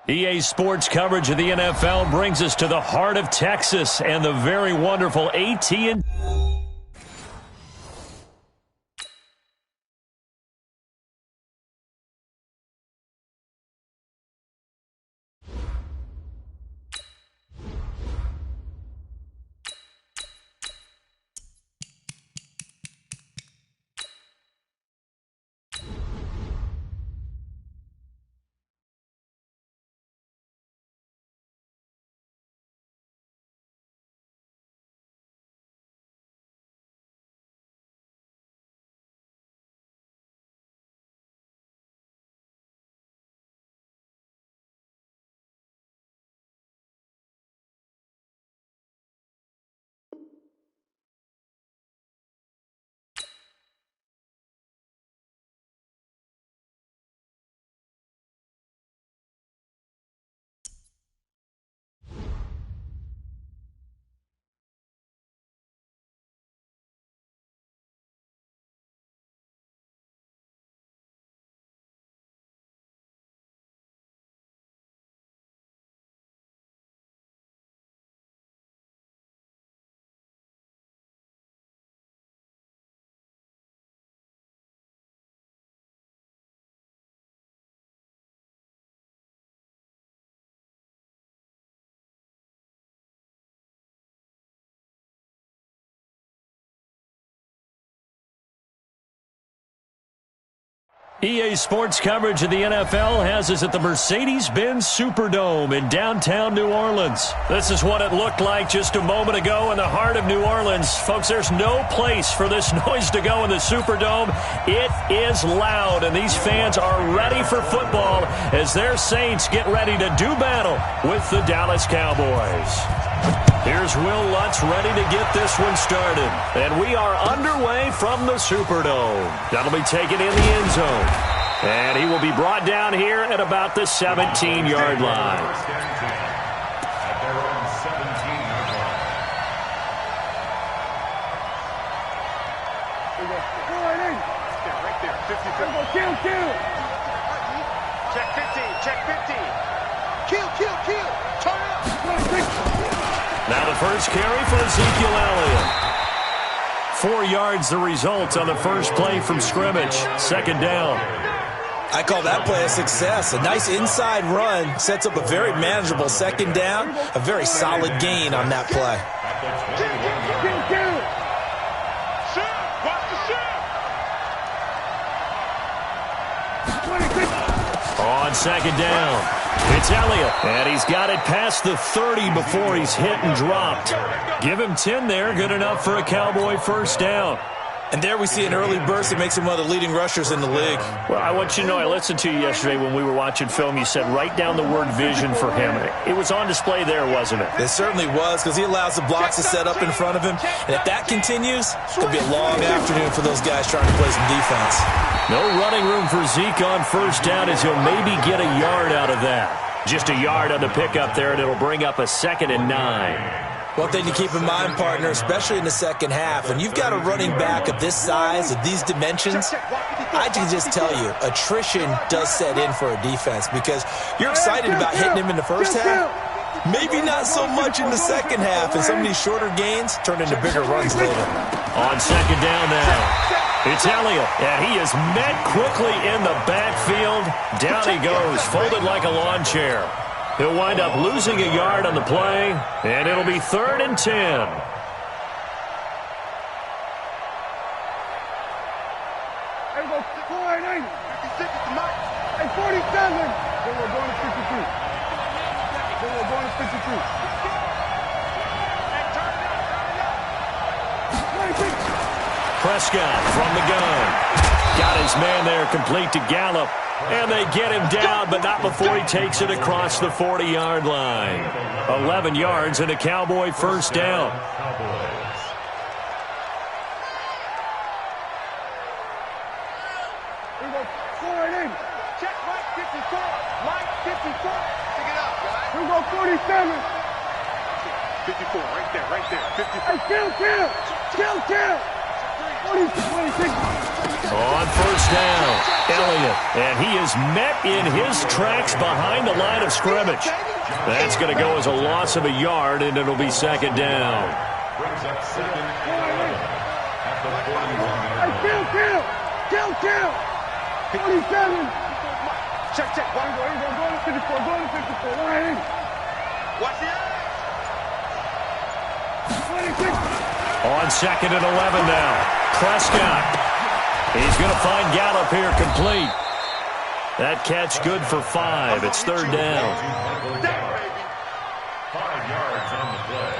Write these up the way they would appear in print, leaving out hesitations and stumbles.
EA Sports coverage of the NFL brings us to the heart of Texas and the very wonderful AT&T. EA Sports coverage of the NFL has us at the Mercedes-Benz Superdome in downtown New Orleans. This is what it looked like just a moment ago in the heart of New Orleans. Folks, there's no place for this noise to go in the Superdome. It is loud, and these fans are ready for football as their Saints get ready to do battle with the Dallas Cowboys. Here's Will Lutz ready to get this one started. And we are underway from the Superdome. That'll be taken in the end zone. And he will be brought down here at about the 17-yard line. Right there, 50. Kill. Check 50. Kill. Turn up. Now the first carry for Ezekiel Elliott. 4 yards the result on the first play from scrimmage. Second down. I call that play a success. A nice inside run sets up a very manageable second down. A very solid gain on that play. On second down, it's Elliott, and he's got it past the 30 before he's hit and dropped. Give him 10 there, good enough for a Cowboy first down. And there we see an early burst that makes him one of the leading rushers in the league. Well, I want you to know, I listened to you yesterday when we were watching film. You said write down the word vision for him. It was on display there, wasn't it? It certainly was, because he allows the blocks to set up in front of him. And if that continues, it's going to be a long afternoon for those guys trying to play some defense. No running room for Zeke on first down as he'll maybe get a yard out of that. Just a yard on the pickup there, and it'll bring up a 2nd and 9. One thing to keep in mind, partner, especially in the second half, when you've got a running back of this size, of these dimensions, I can just tell you, attrition does set in for a defense because you're excited about hitting him in the first half. Maybe not so much in the second half, and some of these shorter gains turn into bigger runs later. On second down now. It's Elliott, and he is met quickly in the backfield. Down he goes, folded like a lawn chair. He'll wind up losing a yard on the play, and it'll be 3rd and 10. Hey, go 4-8. 56 is the mark. Hey, 47. Then we're going to 52. Prescott from the gun. Got his man there complete to Gallup. And they get him down, but not before he takes it across the 40-yard line. 11 yards and a Cowboy first down. Here we go, 4-8. Check Mike 54. Mike 54. Pick it up, guys. Here we go, 47. 54, right there. 54. Hey, kill. 47. On first down, Elliott. And he is met in his tracks behind the line of scrimmage. That's going to go as a loss of a yard, and it'll be second down. Kill. 47. Check. Go to 54. Watch the eyes. 26. On second and 11 now. Prescott. He's going to find Gallup here complete. That catch good for 5. It's third down. 5 yards on the play.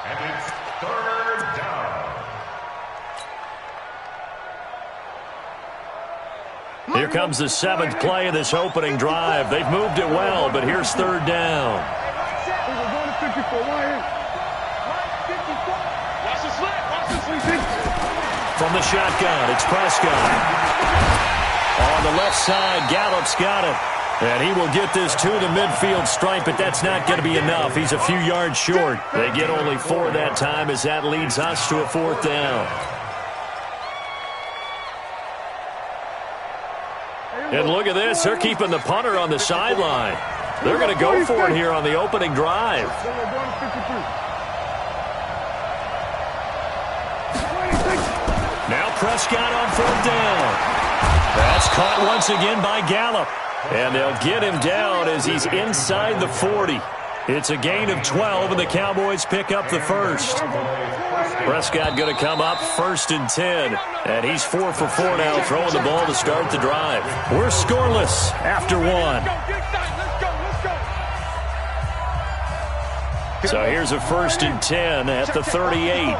And it's third down. Here comes the 7th play of this opening drive. They've moved it well, but here's third down. From the shotgun, it's Prescott. On the left side, Gallup's got it. And he will get this to the midfield stripe, but that's not going to be enough. He's a few yards short. They get only 4 that time as that leads us to a fourth down. And look at this. They're keeping the punter on the sideline. They're going to go for it here on the opening drive. Now Prescott on fourth down. That's caught once again by Gallup. And they'll get him down as he's inside the 40. It's a gain of 12, and the Cowboys pick up the first. Prescott going to come up first and 10. And he's 4 for 4 now, throwing the ball to start the drive. We're scoreless after 1. So here's a first and 10 at the 38.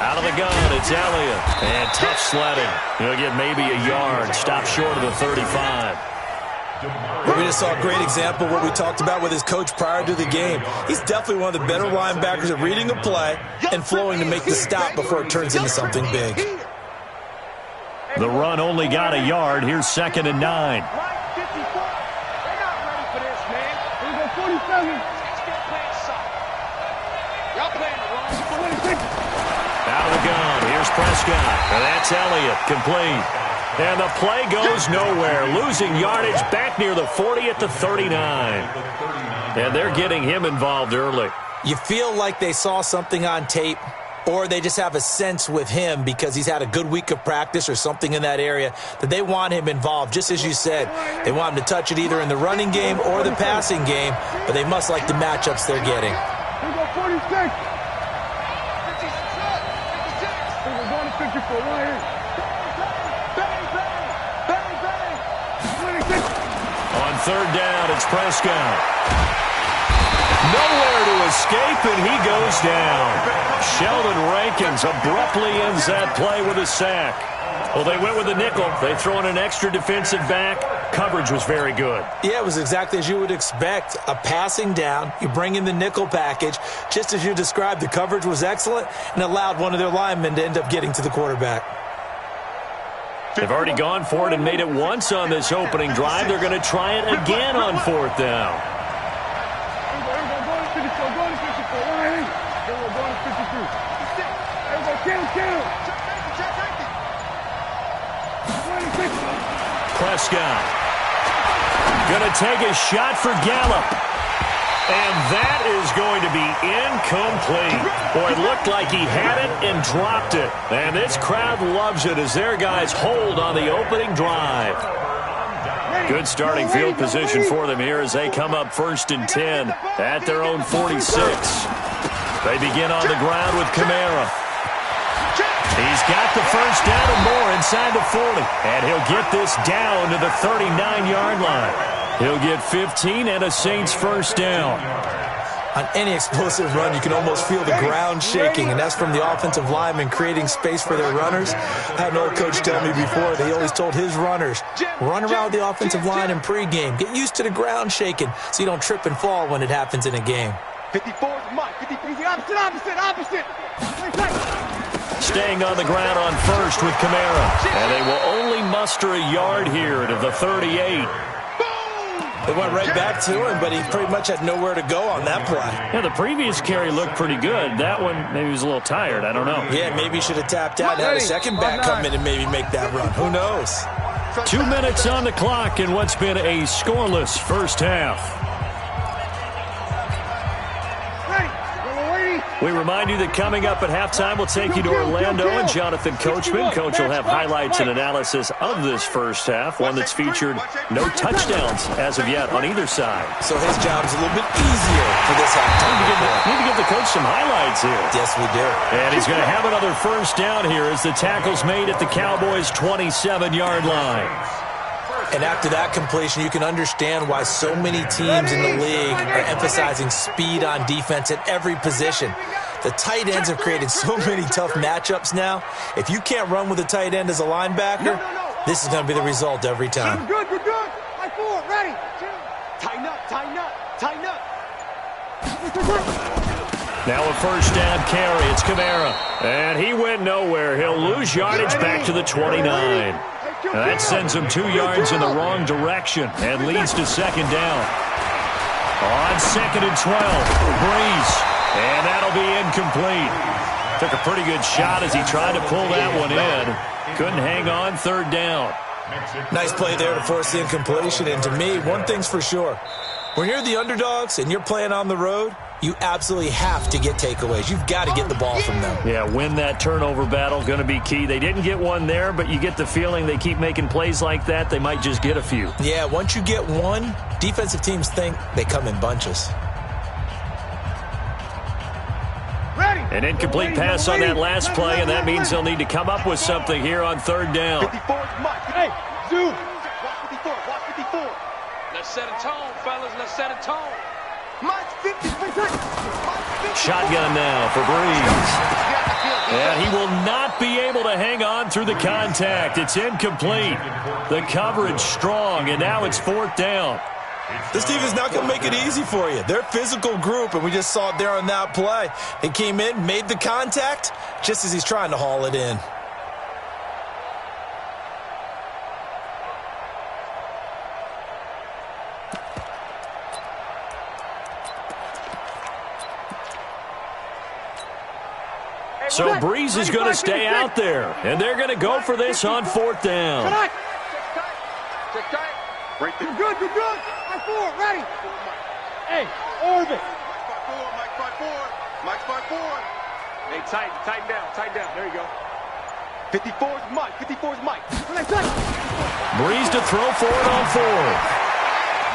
Out of the gun, it's Elliott. And tough sledding. He'll get maybe a yard. Stop short of the 35. Well, we just saw a great example of what we talked about with his coach prior to the game. He's definitely one of the better linebackers at reading a play and flowing to make the stop before it turns into something big. The run only got a yard. Here's second and 9. Out of the gun, here's Prescott. And that's Elliott, complete. And the play goes nowhere. Losing yardage back near the 40 at the 39. And they're getting him involved early. You feel like they saw something on tape, or they just have a sense with him because he's had a good week of practice or something in that area that they want him involved. Just as you said, they want him to touch it either in the running game or the passing game, but they must like the matchups they're getting. On third down, it's Prescott. Nowhere to escape, and he goes down. Sheldon Rankins abruptly ends that play with a sack. Well, they went with the nickel. They throw in an extra defensive back. Coverage was very good. Yeah, it was exactly as you would expect. A passing down. You bring in the nickel package. Just as you described, the coverage was excellent and allowed one of their linemen to end up getting to the quarterback. They've already gone for it and made it once on this opening drive. They're going to try it again on fourth down. Prescott going to take a shot for Gallup. And that is going to be incomplete. Boy, it looked like he had it and dropped it. And this crowd loves it as their guys hold on the opening drive. Good starting field position for them here as they come up first and 10 at their own 46. They begin on the ground with Kamara. He's got the first down and more inside the 40. And he'll get this down to the 39-yard line. He'll get 15 and a Saints first down. On any explosive run, you can almost feel the ground shaking, and that's from the offensive linemen creating space for their runners. I had an old coach tell me before that he always told his runners, run around with the offensive line in pregame. Get used to the ground shaking so you don't trip and fall when it happens in a game. 54 is Mike. 53 is the opposite. staying on the ground on first with Kamara. And they will only muster a yard here to the 38. They went right back to him, but he pretty much had nowhere to go on that play. Yeah, the previous carry looked pretty good. That one, maybe he was a little tired. I don't know. Yeah, maybe he should have tapped out and had a second back come in and maybe make that run. Who knows? 2 minutes on the clock in what's been a scoreless first half. We remind you that coming up at halftime, we'll take you to Orlando and Jonathan Coachman. Coach will have highlights and analysis of this first half, one that's featured no touchdowns as of yet on either side. So his job's a little bit easier for this halftime. Need to give the coach some highlights here. Yes, we do. And he's going to have another first down here as the tackle's made at the Cowboys' 27-yard line. And after that completion, you can understand why so many teams in the league are emphasizing speed on defense at every position. The tight ends have created so many tough matchups now. If you can't run with a tight end as a linebacker, this is going to be the result every time. You're good. High forward, ready. Tighten up. Now a first down carry. It's Kamara. And he went nowhere. He'll lose yardage back to the 29. That sends him 2 yards in the wrong direction and leads to second down. On 2nd and 12, Breeze. And that'll be incomplete. Took a pretty good shot as he tried to pull that one in. Couldn't hang on, third down. Nice play there to force the incompletion. And to me, one thing's for sure. When you're the underdogs and you're playing on the road, you absolutely have to get takeaways. You've got to get the ball from them. Yeah, win that turnover battle, going to be key. They didn't get one there, but you get the feeling they keep making plays like that, they might just get a few. Yeah, once you get one, defensive teams think they come in bunches. An incomplete pass on that last play, and that means they'll need to come up with something here on third down. Hey, zoom. Watch 54. Let's set a tone, fellas. Let's set a tone. Mike's 50%. Shotgun now for Breeze. And he will not be able to hang on through the contact. It's incomplete. The coverage strong, and now it's fourth down. This team is not going to make it easy for you. They're a physical group, and we just saw it there on that play. He came in, made the contact, just as he's trying to haul it in. So Breeze is going to stay out there, and they're going to go for this on fourth down. You're good. High forward, ready. Hey, orbit. Mike's 5-4. Hey, tighten down. There you go. 54's Mike. Breeze to throw for it on fourth.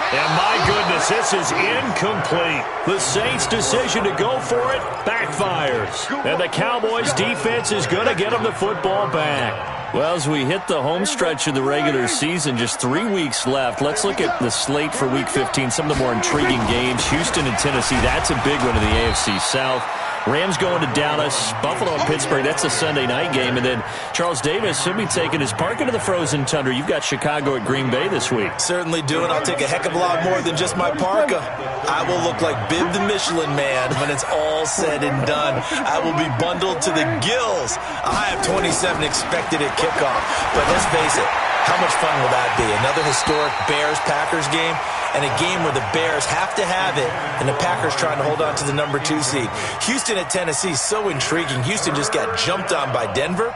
And my goodness, this is incomplete. The Saints' decision to go for it backfires. And the Cowboys' defense is going to get them the football back. Well, as we hit the home stretch of the regular season, just 3 weeks left. Let's look at the slate for Week 15, some of the more intriguing games. Houston and Tennessee, that's a big one in the AFC South. Rams going to Dallas, Buffalo and Pittsburgh, that's a Sunday night game. And then Charles Davis, he'll be taking his park into the frozen tundra. You've got Chicago at Green Bay this week. Certainly do, and I'll take a heck of a lot more than just my parka. I will look like Bib the Michelin Man when it's all said and done. I will be bundled to the gills. I have 27 expected at kickoff. But let's face it, how much fun will that be? Another historic Bears-Packers game, and a game where the Bears have to have it, and the Packers trying to hold on to the number 2 seed. Houston at Tennessee, so intriguing. Houston just got jumped on by Denver.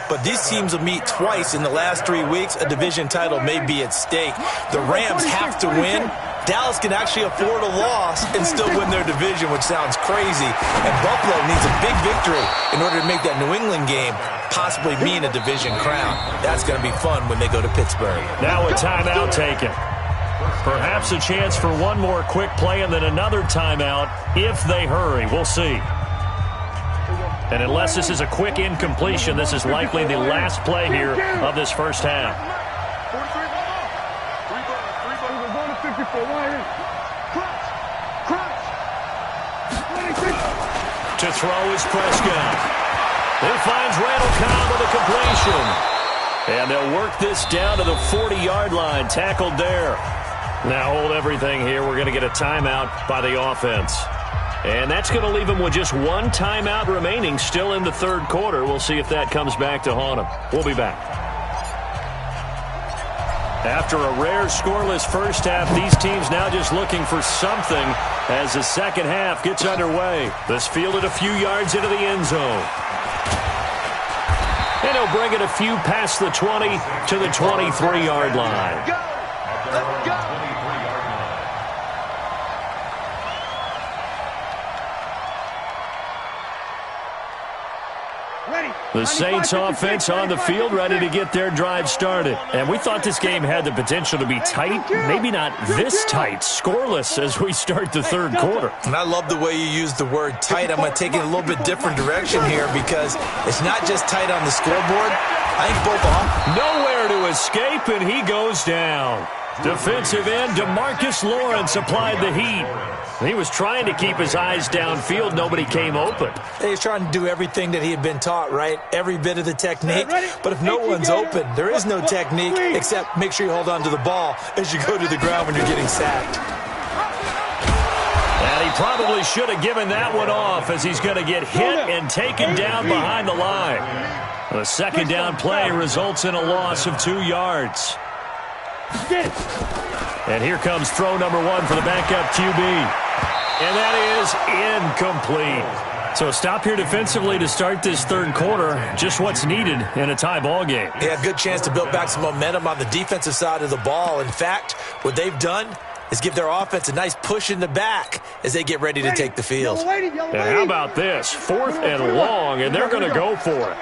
But these teams will meet twice in the last 3 weeks. A division title may be at stake. The Rams have to win. Dallas can actually afford a loss and still win their division, which sounds crazy. And Buffalo needs a big victory in order to make that New England game possibly mean a division crown. That's going to be fun when they go to Pittsburgh. Now a timeout taken. Perhaps a chance for one more quick play and then another timeout if they hurry. We'll see. And unless this is a quick incompletion, this is likely the last play here of this first half. To throw is Prescott. He finds Randall Cobb with a completion. And they'll work this down to the 40-yard line. Tackled there. Now hold everything here. We're going to get a timeout by the offense. And that's going to leave him with just one timeout remaining still in the third quarter. We'll see if that comes back to haunt him. We'll be back. After a rare scoreless first half, these teams now just looking for something as the second half gets underway. This fielded a few yards into the end zone. And he'll bring it a few past the 20 to the 23-yard line. Let's go. The Saints offense on the field ready to get their drive started. And we thought this game had the potential to be tight, maybe not this tight, scoreless as we start the third quarter. And I love the way you use the word tight. I'm going to take it a little bit different direction here because it's not just tight on the scoreboard. I think both off. Nowhere to escape, and he goes down. Defensive end DeMarcus Lawrence applied the heat. He was trying to keep his eyes downfield. Nobody came open. He was trying to do everything that he had been taught, right? Every bit of the technique. But if no one's open, there is no technique except make sure you hold on to the ball as you go to the ground when you're getting sacked. And he probably should have given that one off as he's going to get hit and taken down behind the line. The second down play results in a loss of 2 yards. And here comes throw number 1 for the backup QB. And that is incomplete. So stop here defensively to start this third quarter. Just what's needed in a tie ball game. Yeah, good chance to build back some momentum on the defensive side of the ball. In fact, what they've done is give their offense a nice push in the back as they get ready to take the field. And how about this? 4th and long, and they're going to go for it.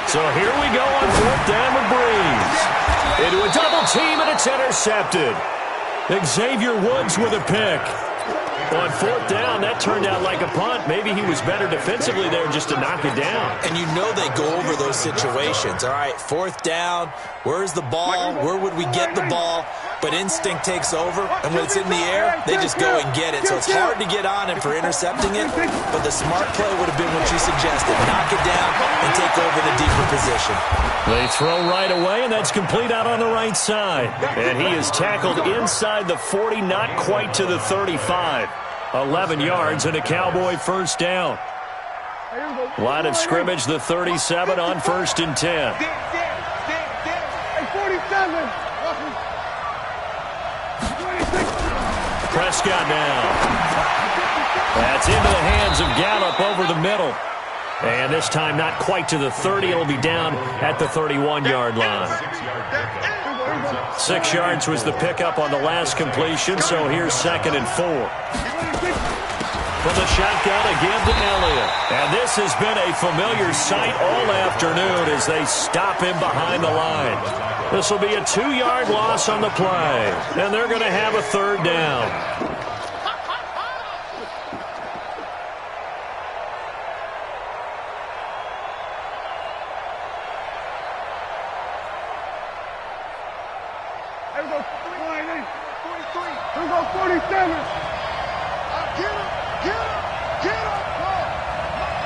So here we go on 4th down with Breeze. Into a double team, and it's intercepted. Xavier Woods with a pick. On 4th down, that turned out like a punt. Maybe he was better defensively there just to knock it down. And you know they go over those situations. All right, 4th down, where's the ball? Where would we get the ball? But instinct takes over, and when it's in the air, they just go and get it. So it's hard to get on him for intercepting it, but the smart play would have been what you suggested. Knock it down and take over the deeper position. They throw right away, and that's complete out on the right side. And he is tackled inside the 40, not quite to the 35. 11 yards and a Cowboy first down. Line of scrimmage, the 37 on 1st and 10. Prescott now. That's into the hands of Gallup over the middle. And this time not quite to the 30. It'll be down at the 31-yard line. 6 yards was the pickup on the last completion, so here's 2nd and 4. From the shotgun again to Elliott. And this has been a familiar sight all afternoon as they stop him behind the line. This will be a 2-yard loss on the play. And they're going to have a 3rd down. Here we go, 47. Get him. Get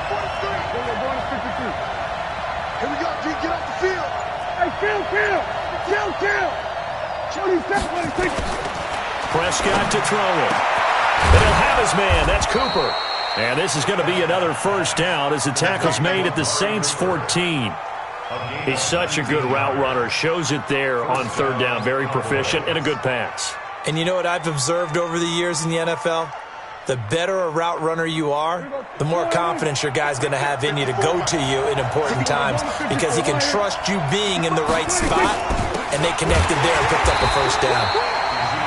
43. We're going to 53. Here we go, G. Get off the field. Hey, kill. 27. Prescott to throw it. And he'll have his man. That's Cooper. And this is going to be another first down as the tackle's made at the Saints 14. He's such a good route runner. Shows it there on 3rd down. Very proficient and a good pass. And you know what I've observed over the years in the NFL? The better a route runner you are, the more confidence your guy's going to have in you to go to you in important times because he can trust you being in the right spot, and they connected there and picked up the first down.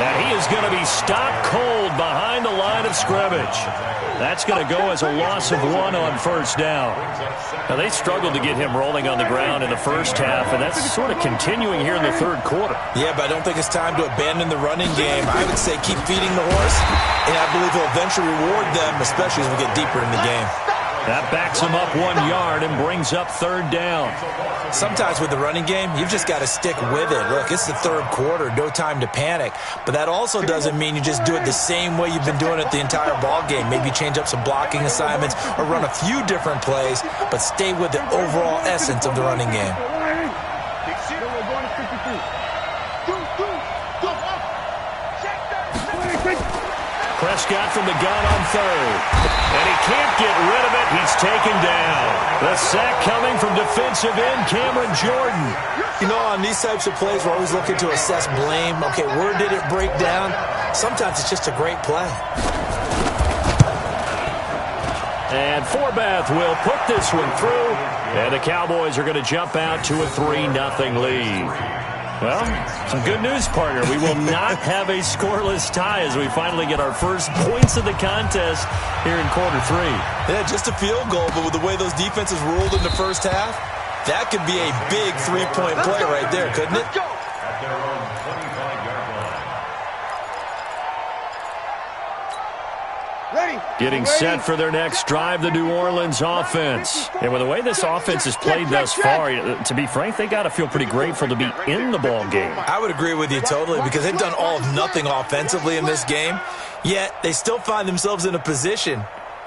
And he is going to be stopped cold behind the line of scrimmage. That's going to go as a loss of 1 on 1st down. Now, they struggled to get him rolling on the ground in the first half, and that's sort of continuing here in the third quarter. Yeah, but I don't think it's time to abandon the running game. I would say keep feeding the horse, and I believe he'll eventually reward them, especially as we get deeper in the game. That backs him up 1 yard and brings up 3rd down. Sometimes with the running game, you've just got to stick with it. Look, it's the third quarter, no time to panic. But that also doesn't mean you just do it the same way you've been doing it the entire ball game. Maybe change up some blocking assignments or run a few different plays, but stay with the overall essence of the running game. Prescott from the gun on third. And he can't get rid of it. He's taken down. The sack coming from defensive end Cameron Jordan. You know, on these types of plays, we're always looking to assess blame. Okay, where did it break down? Sometimes it's just a great play. And Forbath will put this one through. And the Cowboys are going to jump out to a 3-0 lead. Well, some good news, partner. We will not have a scoreless tie as we finally get our first points of the contest here in quarter 3. Yeah, just a field goal, but with the way those defenses ruled in the first half, that could be a big three-point play right there, couldn't it? At their own 25-yard line. Getting set for their next drive, the New Orleans offense. And with the way this offense has played thus far, to be frank, they got to feel pretty grateful to be in the ball game. I would agree with you totally because they've done all of nothing offensively in this game, yet they still find themselves in a position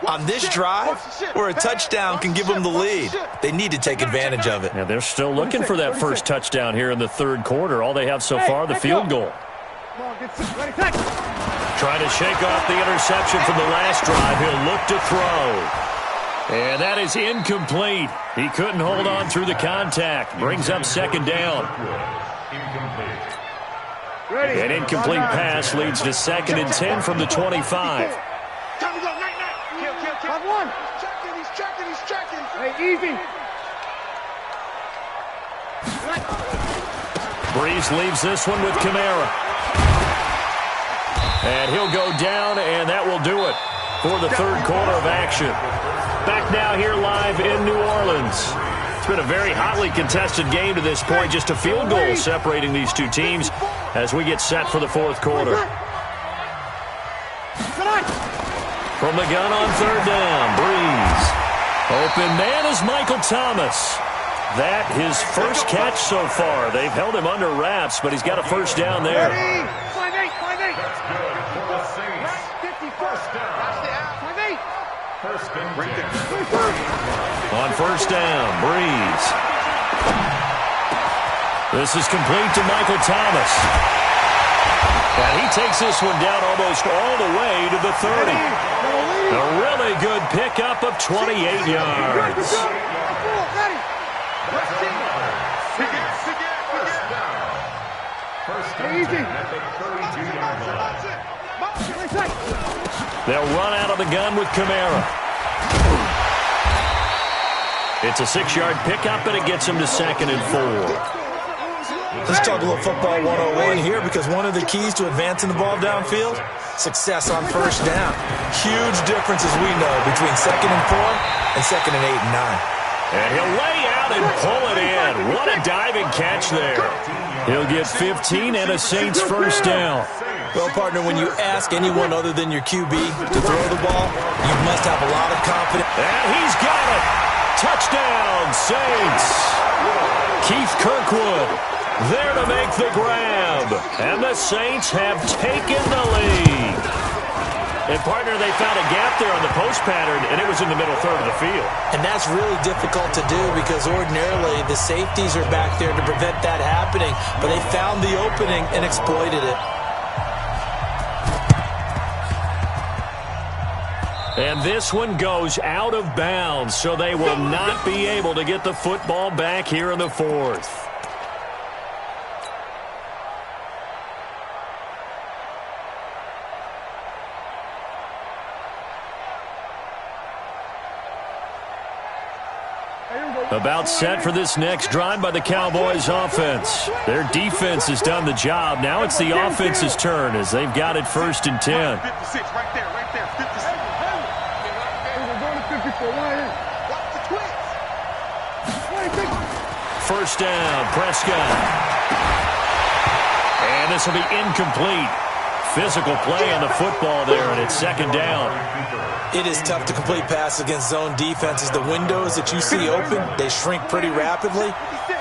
on this drive where a touchdown can give them the lead. They need to take advantage of it. Yeah, they're still looking for that first touchdown here in the third quarter. All they have so far, the field goal. Trying to shake off the interception from the last drive. He'll look to throw. And that is incomplete. He couldn't hold on through the contact. Brings up second down. An incomplete pass leads to 2nd and 10 from the 25. Time to go, night. Kill. 1. He's checking. Hey, easy. Breeze leaves this one with Kamara. And he'll go down, and that will do it for the third quarter of action. Back now here live in New Orleans. It's been a very hotly contested game to this point. Just a field goal separating these two teams as we get set for the fourth quarter. From the gun on third down, Breeze. Open man is Michael Thomas. That his first catch so far. They've held him under wraps, but he's got a first down there. 5-8. That's good for the Saints. First down. 5-8. First and 10. On first down, Breeze. This is complete to Michael Thomas. And he takes this one down almost all the way to the 30. A really good pickup of 28 yards. First and 10 at the 32-yard line. They'll run out of the gun with Kamara. It's a 6-yard pickup, and it gets him to 2nd and 4. Let's talk a little football 101 here because one of the keys to advancing the ball downfield, success on first down. Huge difference, as we know, between 2nd and 4 and 2nd and 8 and 9. And he'll lay out and pull it in. What a diving catch there. He'll get 15 and a Saints first down. Well, partner, when you ask anyone other than your QB to throw the ball, you must have a lot of confidence. And he's got it. Touchdown, Saints. Keith Kirkwood there to make the grab. And the Saints have taken the lead. And, partner, they found a gap there on the post pattern, and it was in the middle third of the field. And that's really difficult to do because ordinarily the safeties are back there to prevent that happening. But they found the opening and exploited it. And this one goes out of bounds, so they will not be able to get the football back here in the fourth. About set for this next drive by the Cowboys offense. Their defense has done the job. Now it's the offense's turn as they've got it 1st and 10. 56, right there, 56. We're going to 54, watch the twins. First down, Prescott. And this will be incomplete. Physical play on the football there, and it's 2nd down. It is tough to complete passes against zone defenses. The windows that you see open, they shrink pretty rapidly.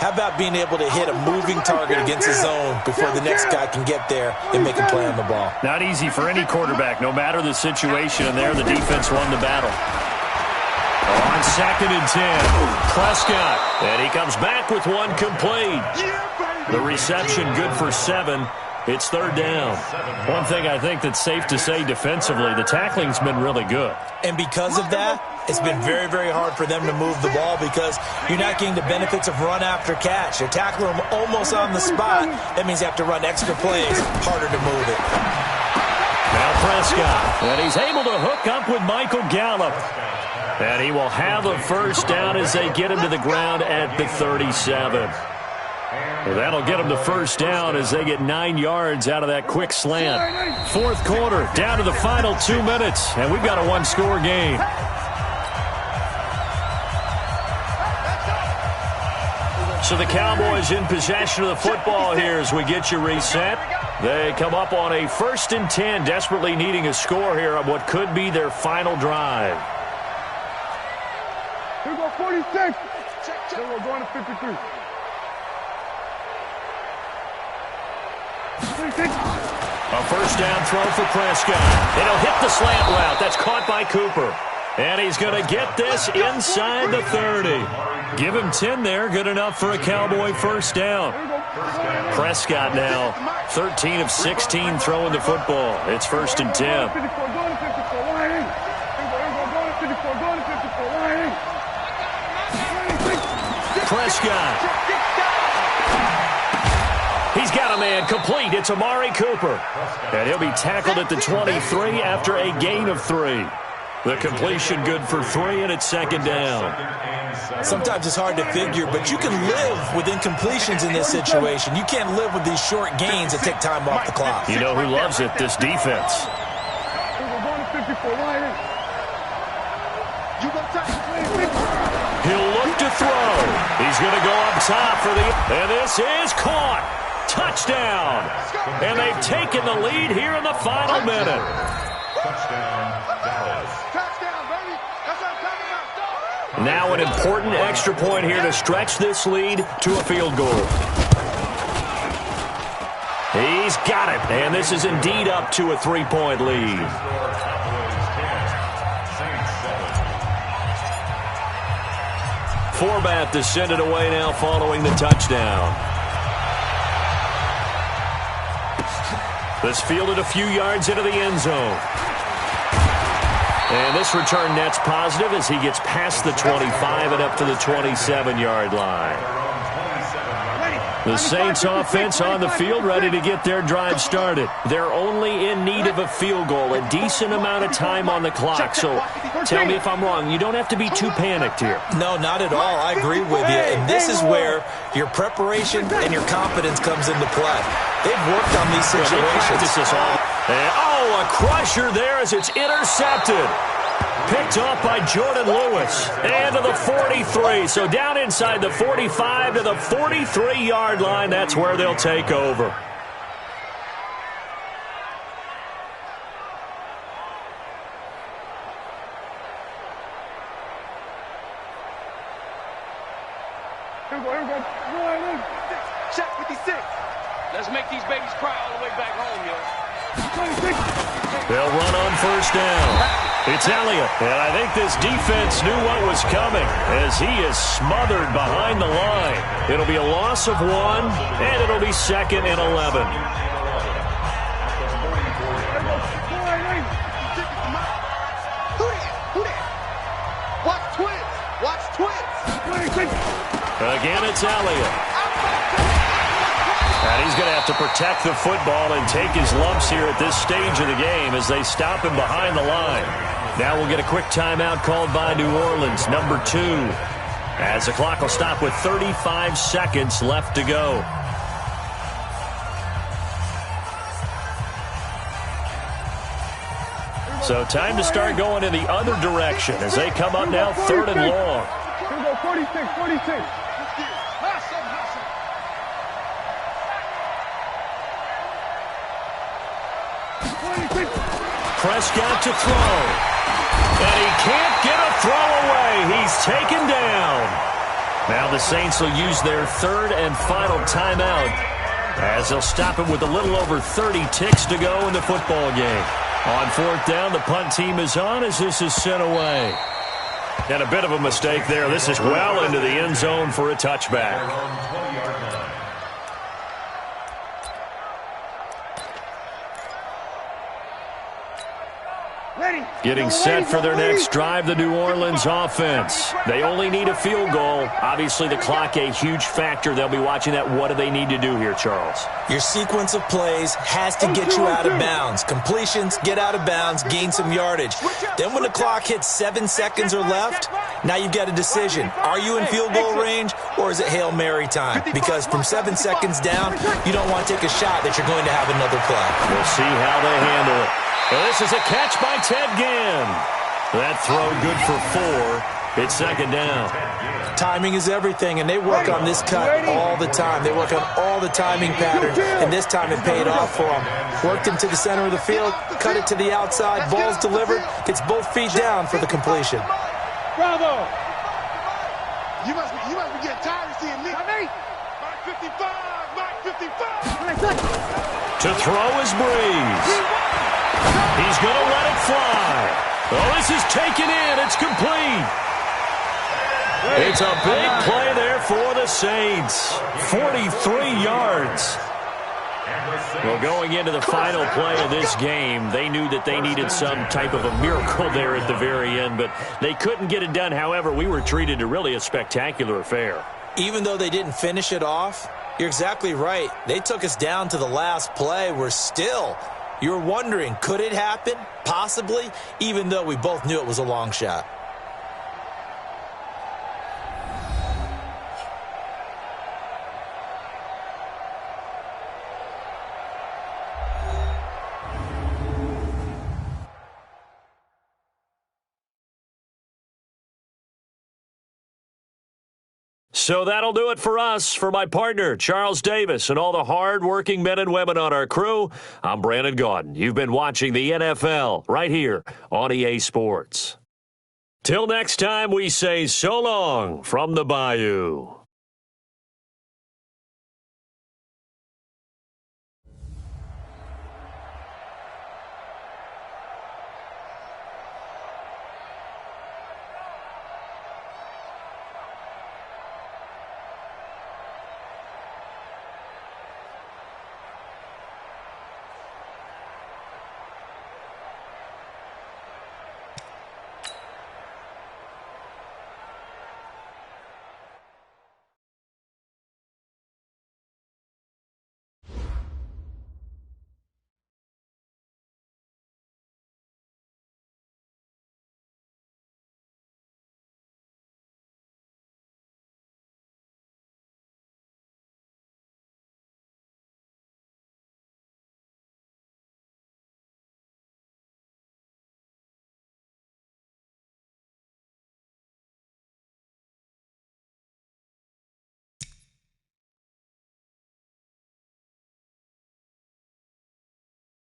How about being able to hit a moving target against a zone before the next guy can get there and make a play on the ball? Not easy for any quarterback, no matter the situation, and there the defense won the battle. On 2nd and 10, Prescott, and he comes back with one complete. The reception good for 7, It's third down. One thing I think that's safe to say defensively, the tackling's been really good. And because of that, it's been very, very hard for them to move the ball because you're not getting the benefits of run after catch. You're tackling them almost on the spot. That means you have to run extra plays, harder to move it. Now Prescott, and he's able to hook up with Michael Gallup. And he will have a first down as they get him to the ground at the 37. Well, that'll get them to first down as they get 9 yards out of that quick slant. Fourth quarter, down to the final 2 minutes, and we've got a one-score game. So the Cowboys in possession of the football here as we get you reset. They come up on a 1st and 10, desperately needing a score here on what could be their final drive. Here we go, 46. Then we're going to 53. A first down throw for Prescott. And he'll hit the slant route. That's caught by Cooper. And he's going to get this inside the 30. Give him 10 there. Good enough for a Cowboy first down. Prescott now 13 of 16 throwing the football. It's 1st and 10. Prescott. He's got a man complete. It's Amari Cooper. And he'll be tackled at the 23 after a gain of 3. The completion good for 3, and it's 2nd down. Sometimes it's hard to figure, but you can live with incompletions in this situation. You can't live with these short gains that take time off the clock. You know who loves it? This defense. He'll look to throw. He's going to go up top for the... And this is caught. Touchdown. And they've taken the lead here in the final minute. Now an important extra point here to stretch this lead to a field goal. He's got it, and this is indeed up to a 3-point lead. Forbath to send it away now following the touchdown. This fielded a few yards into the end zone. And this return net's positive as he gets past the 25 and up to the 27-yard line. The Saints offense on the field ready to get their drive started. They're only in need of a field goal, a decent amount of time on the clock. So tell me if I'm wrong. You don't have to be too panicked here. No, not at all. I agree with you. And this is where your preparation and your confidence comes into play. They've worked on these situations. A crusher there as it's intercepted. Picked off by Jordan Lewis. And to the 43. So down inside the 45 to the 43-yard line. That's where they'll take over. Check 56. Let's make these babies cry all the way back home, yo. They'll run on first down. It's Elliott, and I think this defense knew what was coming as he is smothered behind the line. It'll be a loss of 1, and it'll be 2nd and 11. Watch twins. Watch twins. Again, it's Elliott. And he's going to have to protect the football and take his lumps here at this stage of the game as they stop him behind the line. Now we'll get a quick timeout called by New Orleans, number 2. As the clock will stop with 35 seconds left to go. So time to start going in the other direction as they come up now 3rd and long. Here we go, 46. Prescott to throw. And he can't get a throw away. He's taken down. Now the Saints will use their 3rd and final timeout as they'll stop him with a little over 30 ticks to go in the football game. On 4th down, the punt team is on as this is sent away. And a bit of a mistake there. This is well into the end zone for a touchback. Getting set for their next drive, the New Orleans offense. They only need a field goal. Obviously, the clock a huge factor. They'll be watching that. What do they need to do here, Charles? Your sequence of plays has to get you out of bounds. Completions, get out of bounds, gain some yardage. Then when the clock hits 7 seconds or left, now you've got a decision. Are you in field goal range, or is it Hail Mary time? Because from 7 seconds down, you don't want to take a shot that you're going to have another play. We'll see how they handle it. Well, this is a catch by Ted Ginn. That throw good for 4. It's second down. Timing is everything, and they work on this cut all the time. They work on all the timing patterns, and this time it paid off for them. Worked him to the center of the field, cut it to the outside, ball's delivered, gets both feet down for the completion. Bravo! You must be getting tired of seeing me. Mark 55! Mark 55! To throw is Breeze. He's going to let it fly. Oh, this is taken in. It's complete. It's a big play there for the Saints. 43 yards. Well, going into the final play of this game, they knew that they needed some type of a miracle there at the very end, but they couldn't get it done. However, we were treated to really a spectacular affair. Even though they didn't finish it off, you're exactly right. They took us down to the last play. You're wondering, could it happen? Possibly, even though we both knew it was a long shot. So that'll do it for us. For my partner, Charles Davis, and all the hard-working men and women on our crew, I'm Brandon Gaudin. You've been watching the NFL right here on EA Sports. Till next time, we say so long from the Bayou.